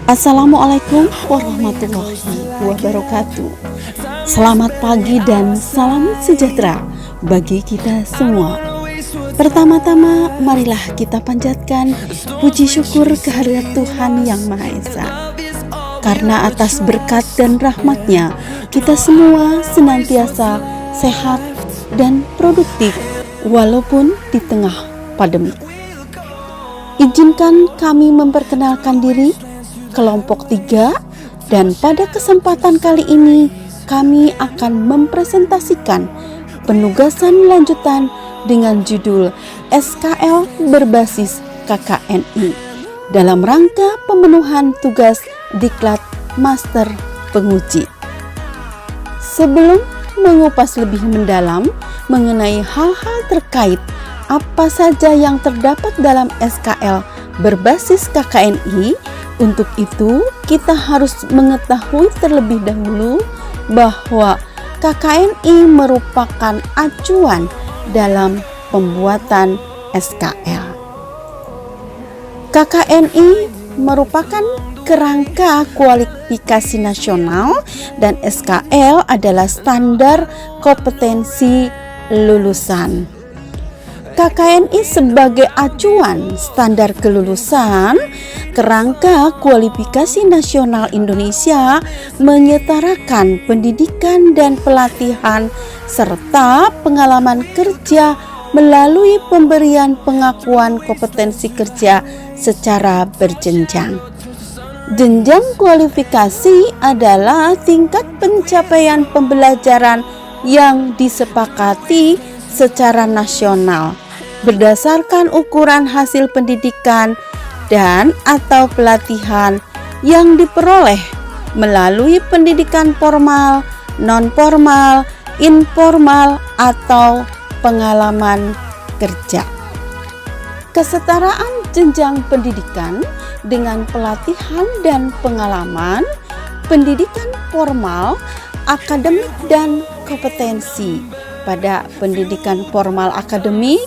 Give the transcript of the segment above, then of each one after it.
Assalamualaikum warahmatullahi wabarakatuh. Selamat pagi dan salam sejahtera bagi kita semua. Pertama-tama marilah kita panjatkan puji syukur kehadirat Tuhan Yang Maha Esa. Karena atas berkat dan rahmat-Nya kita semua senantiasa sehat dan produktif walaupun di tengah pandemi. Izinkan kami memperkenalkan diri kelompok 3, dan pada kesempatan kali ini kami akan mempresentasikan penugasan lanjutan dengan judul SKL berbasis KKNI dalam rangka pemenuhan tugas Diklat Master Penguji. Sebelum mengupas lebih mendalam mengenai hal-hal terkait apa saja yang terdapat dalam SKL berbasis KKNI, untuk itu kita harus mengetahui terlebih dahulu bahwa KKNI merupakan acuan dalam pembuatan SKL. KKNI merupakan kerangka kualifikasi nasional dan SKL adalah standar kompetensi lulusan. KKNI sebagai acuan standar kelulusan kerangka kualifikasi nasional Indonesia menyetarakan pendidikan dan pelatihan serta pengalaman kerja melalui pemberian pengakuan kompetensi kerja secara berjenjang. Jenjang kualifikasi adalah tingkat pencapaian pembelajaran yang disepakati secara nasional berdasarkan ukuran hasil pendidikan dan atau pelatihan yang diperoleh melalui pendidikan formal, non-formal, informal, atau pengalaman kerja. Kesetaraan jenjang pendidikan dengan pelatihan dan pengalaman, pendidikan formal, akademik, dan kompetensi. Pada pendidikan formal akademik,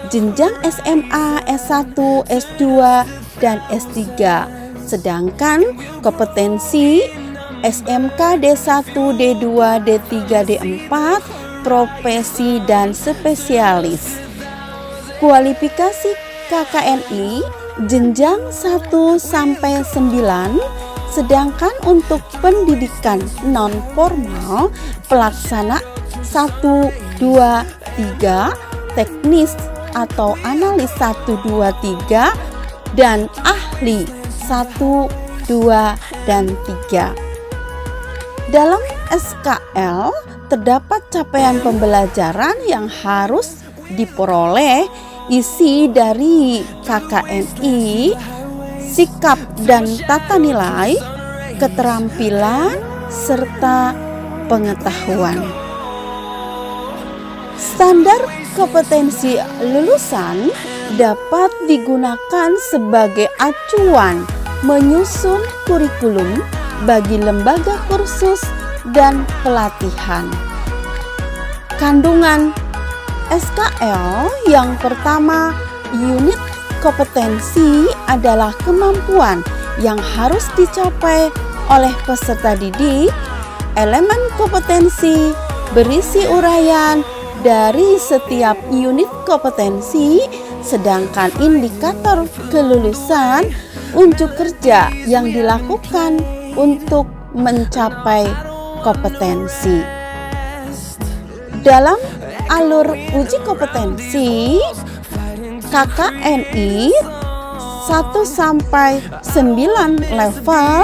jenjang SMA, S1, S2, dan S3. Sedangkan kompetensi SMK D1, D2, D3, D4, profesi dan spesialis. Kualifikasi KKNI jenjang 1 sampai 9, sedangkan untuk pendidikan non formal pelaksana 1, 2, 3, teknis atau analis 1, 2, 3, dan ahli 1, 2, dan 3. Dalam SKL terdapat capaian pembelajaran yang harus diperoleh, isi dari KKNI, sikap dan tata nilai, keterampilan, serta pengetahuan. Standar kompetensi lulusan dapat digunakan sebagai acuan menyusun kurikulum bagi lembaga kursus dan pelatihan. Kandungan SKL yang pertama, unit kompetensi adalah kemampuan yang harus dicapai oleh peserta didik. Elemen kompetensi berisi uraian dari setiap unit kompetensi, sedangkan indikator kelulusan unjuk kerja yang dilakukan untuk mencapai kompetensi. Dalam alur uji kompetensi KKNI 1 sampai 9 level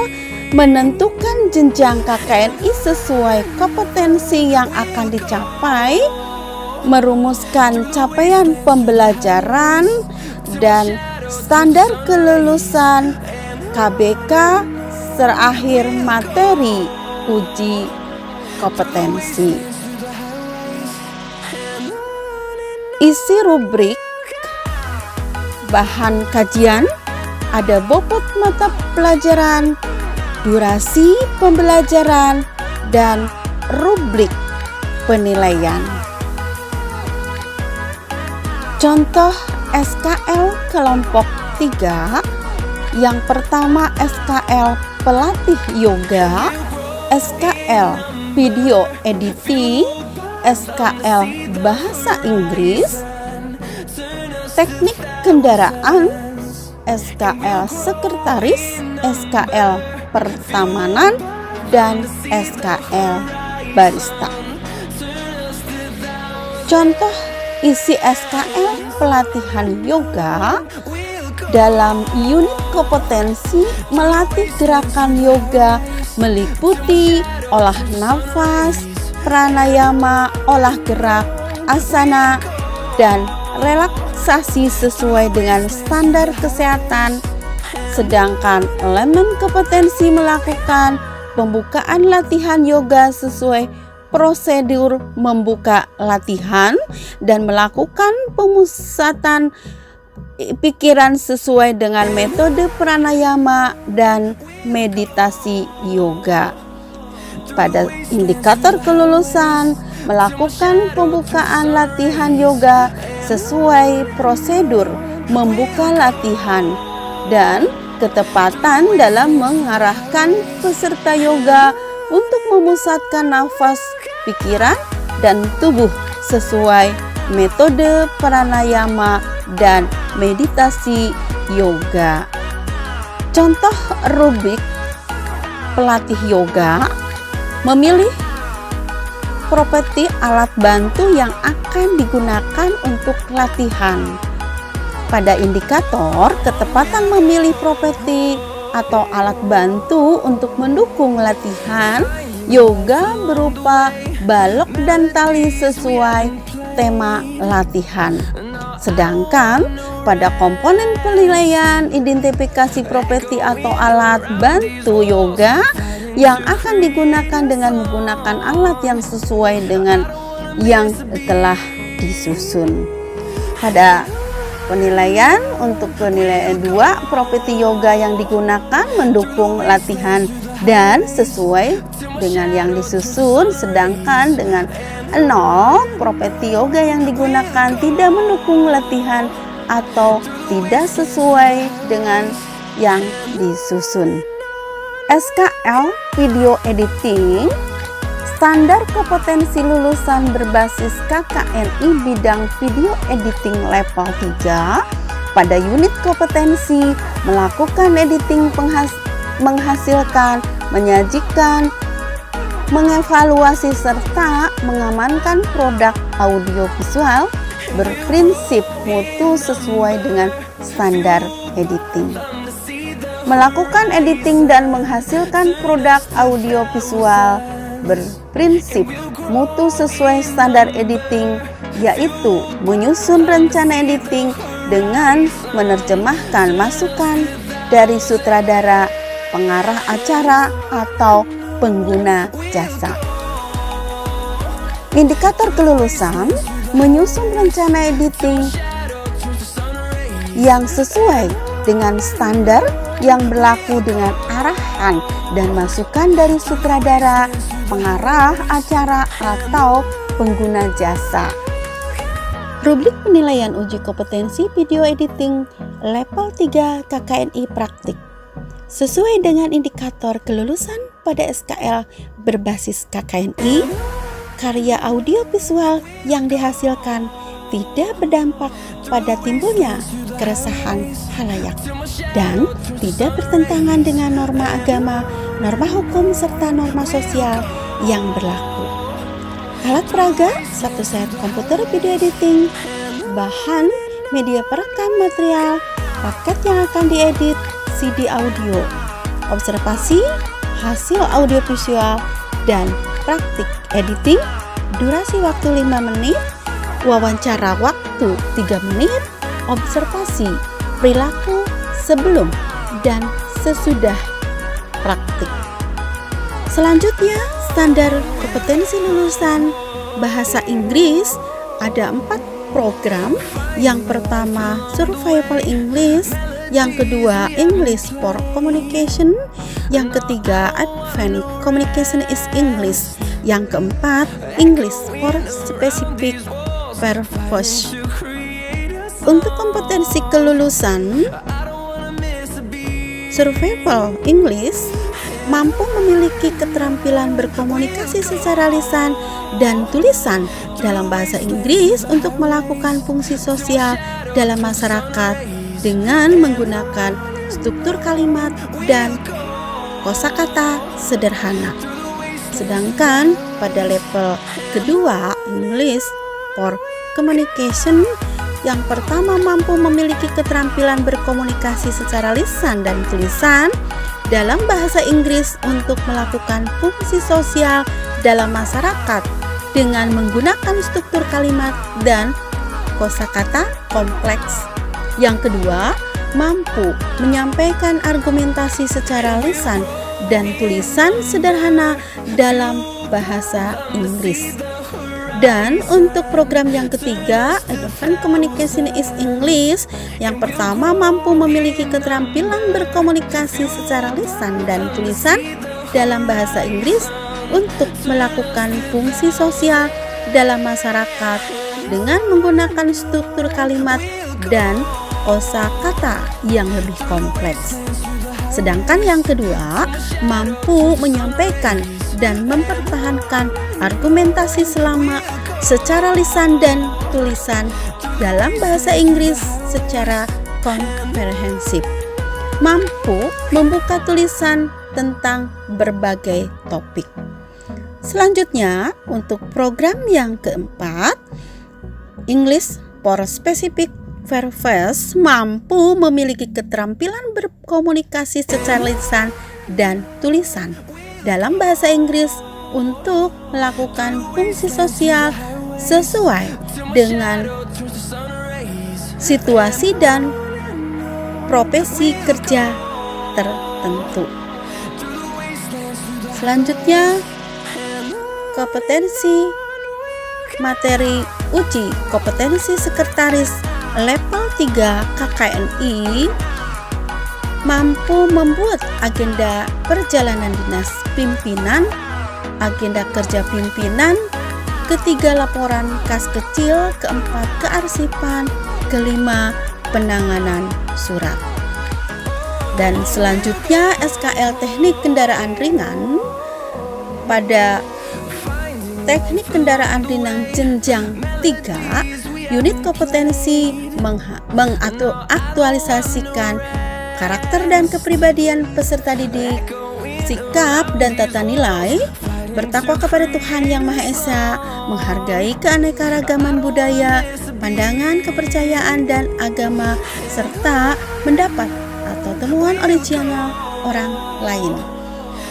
menentukan jenjang KKNI sesuai kompetensi yang akan dicapai, merumuskan capaian pembelajaran dan standar kelulusan KBK, terakhir materi uji kompetensi. Isi rubrik bahan kajian, ada bobot mata pelajaran, durasi pembelajaran, dan rubrik penilaian. Contoh SKL kelompok 3 Yang pertama SKL pelatih yoga, SKL video editing, SKL bahasa Inggris, teknik kendaraan, SKL sekretaris, SKL pertamanan, dan SKL barista. Contoh isi SKL pelatihan yoga dalam unit kompetensi melatih gerakan yoga meliputi olah nafas, pranayama, olah gerak, asana, dan relaksasi sesuai dengan standar kesehatan. Sedangkan elemen kompetensi melakukan pembukaan latihan yoga sesuai prosedur membuka latihan dan melakukan pemusatan pikiran sesuai dengan metode pranayama dan meditasi yoga. Pada indikator kelulusan, melakukan pembukaan latihan yoga sesuai prosedur membuka latihan dan ketepatan dalam mengarahkan peserta yoga untuk memusatkan nafas, pikiran, dan tubuh sesuai metode pranayama dan meditasi yoga. Contoh rubrik pelatih yoga: memilih properti alat bantu yang akan digunakan untuk latihan. Pada indikator ketepatan memilih properti atau alat bantu untuk mendukung latihan yoga berupa balok dan tali sesuai tema latihan. Sedangkan pada komponen penilaian identifikasi properti atau alat bantu yoga yang akan digunakan dengan menggunakan alat yang sesuai dengan yang telah disusun. Pada penilaian untuk penilaian 2, properti yoga yang digunakan mendukung latihan dan sesuai dengan yang disusun, sedangkan dengan 0, properti yoga yang digunakan tidak mendukung latihan atau tidak sesuai dengan yang disusun. SKL video editing, standar kompetensi lulusan berbasis KKNI bidang video editing level 3. Pada unit kompetensi melakukan editing menghasilkan, menyajikan, mengevaluasi serta mengamankan produk audiovisual berprinsip mutu sesuai dengan standar editing. Melakukan editing dan menghasilkan produk audiovisual berprinsip mutu sesuai standar editing, yaitu menyusun rencana editing dengan menerjemahkan masukan dari sutradara, pengarah acara, atau pengguna jasa. Indikator kelulusan: menyusun rencana editing yang sesuai dengan standar yang berlaku dengan arahan dan masukan dari sutradara, pengarah acara, atau pengguna jasa. Rubrik penilaian uji kompetensi video editing level 3 KKNI praktik. Sesuai dengan indikator kelulusan pada SKL berbasis KKNI, karya audiovisual yang dihasilkan tidak berdampak pada timbulnya keresahan halayak dan tidak bertentangan dengan norma agama, norma hukum, serta norma sosial yang berlaku. Alat peraga: 1 set komputer video editing, bahan media perekam material, paket yang akan diedit, CD audio, observasi hasil audiovisual dan praktik editing, durasi waktu 5 menit, wawancara waktu 3 menit, observasi perilaku sebelum dan sesudah praktik. Selanjutnya, standar kompetensi lulusan bahasa Inggris ada 4 program. Yang pertama Survival English, yang kedua English for Communication, yang ketiga Advanced Communication is English, yang keempat English for Specific Purpose. Untuk kompetensi kelulusan Survival English mampu memiliki keterampilan berkomunikasi secara lisan dan tulisan dalam bahasa Inggris untuk melakukan fungsi sosial dalam masyarakat dengan menggunakan struktur kalimat dan kosakata sederhana. Sedangkan pada level kedua English for Communication, yang pertama mampu memiliki keterampilan berkomunikasi secara lisan dan tulisan dalam bahasa Inggris untuk melakukan fungsi sosial dalam masyarakat dengan menggunakan struktur kalimat dan kosakata kompleks. Yang kedua, mampu menyampaikan argumentasi secara lisan dan tulisan sederhana dalam bahasa Inggris. Dan untuk program yang ketiga, Advanced Communication is English, yang pertama mampu memiliki keterampilan berkomunikasi secara lisan dan tulisan dalam bahasa Inggris untuk melakukan fungsi sosial dalam masyarakat dengan menggunakan struktur kalimat dan kosakata yang lebih kompleks. Sedangkan yang kedua, mampu menyampaikan dan mempertahankan argumentasi secara lisan dan tulisan dalam bahasa Inggris secara komprehensif. Mampu membuka tulisan tentang berbagai topik. Selanjutnya, untuk program yang keempat, English for Specific Purpose mampu memiliki keterampilan berkomunikasi secara lisan dan tulisan dalam bahasa Inggris untuk melakukan fungsi sosial sesuai dengan situasi dan profesi kerja tertentu. Selanjutnya, kompetensi materi uji kompetensi sekretaris level 3 KKNI mampu membuat agenda perjalanan dinas pimpinan, agenda kerja pimpinan, ketiga laporan kas kecil, keempat kearsipan, kelima penanganan surat. Dan selanjutnya SKL teknik kendaraan ringan. Pada teknik kendaraan ringan jenjang 3, unit kompetensi mengaktualisasikan karakter dan kepribadian peserta didik, sikap dan tata nilai, bertakwa kepada Tuhan Yang Maha Esa, menghargai keanekaragaman budaya, pandangan, kepercayaan, dan agama, serta mendapat atau temuan original orang lain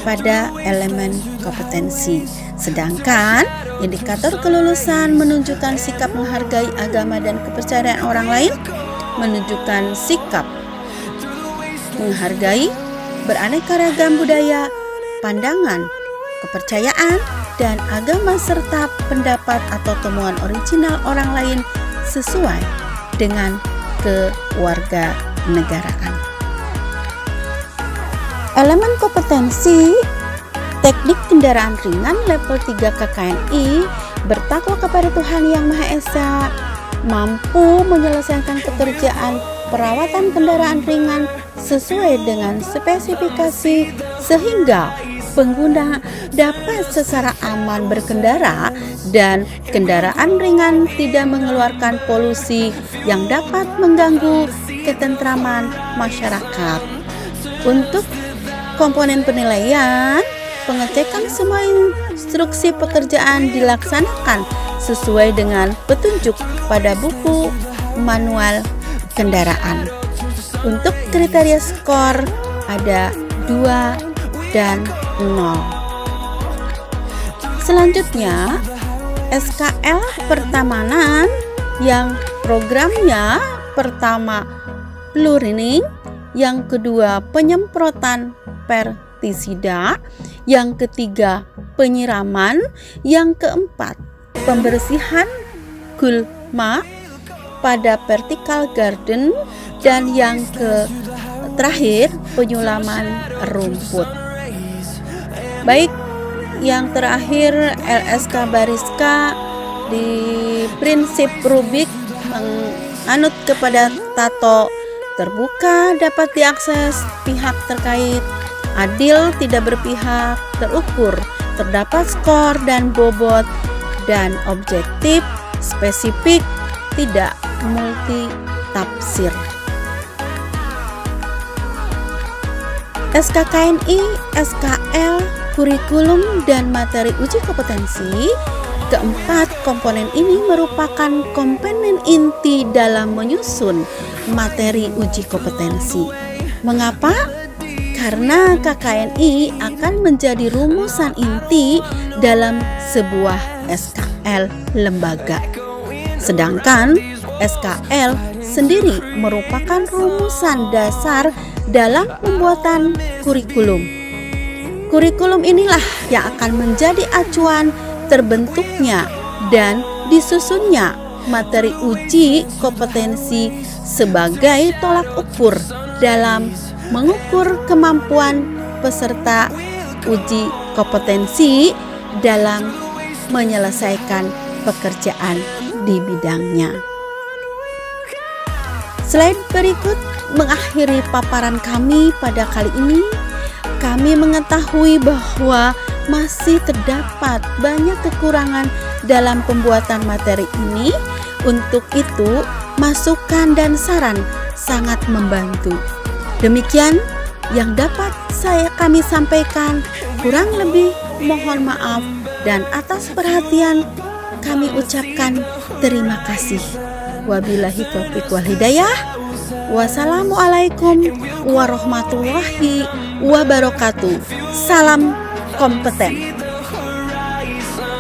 pada elemen kompetensi. Sedangkan indikator kelulusan menunjukkan sikap menghargai agama dan kepercayaan orang lain, menunjukkan sikap menghargai beraneka ragam budaya, pandangan, kepercayaan, dan agama, serta pendapat atau temuan original orang lain sesuai dengan kewarganegaraan. Elemen kompetensi teknik kendaraan ringan level 3 KKNI, bertakwa kepada Tuhan Yang Maha Esa, mampu menyelesaikan pekerjaan perawatan kendaraan ringan sesuai dengan spesifikasi sehingga pengguna dapat secara aman berkendara dan kendaraan ringan tidak mengeluarkan polusi yang dapat mengganggu ketentraman masyarakat. Untuk komponen penilaian, pengecekan semua instruksi pekerjaan dilaksanakan sesuai dengan petunjuk pada buku manual kendaraan. Untuk kriteria skor ada 2 dan 0. Selanjutnya, SKL pertamanan yang programnya pertama plurining, yang kedua penyemprotan pestisida, yang ketiga penyiraman, yang keempat pembersihan gulma pada vertical garden, dan yang terakhir penyulaman rumput. Baik, yang terakhir LSK Bariska di prinsip rubik menganut kepada Tato terbuka, dapat diakses pihak terkait, adil, tidak berpihak, terukur, terdapat skor dan bobot, dan objektif, spesifik, tidak multi tafsir. SKKNI, SKL, kurikulum, dan materi uji kompetensi. Keempat komponen ini merupakan komponen inti dalam menyusun materi uji kompetensi. Mengapa? Karena KKNI akan menjadi rumusan inti dalam sebuah SKL lembaga. Sedangkan SKL sendiri merupakan rumusan dasar dalam pembuatan kurikulum. Kurikulum inilah yang akan menjadi acuan terbentuknya dan disusunnya materi uji kompetensi sebagai tolak ukur dalam mengukur kemampuan peserta uji kompetensi dalam menyelesaikan pekerjaan di bidangnya. Slide berikut mengakhiri paparan kami pada kali ini. Kami mengetahui bahwa masih terdapat banyak kekurangan dalam pembuatan materi ini. Untuk itu, masukan dan saran sangat membantu. Demikian yang dapat kami sampaikan. Kurang lebih mohon maaf, dan atas perhatian kami ucapkan terima kasih. Wabillahi taufiq wal hidayah. Wassalamualaikum warahmatullahi wabarakatuh. Salam kompeten.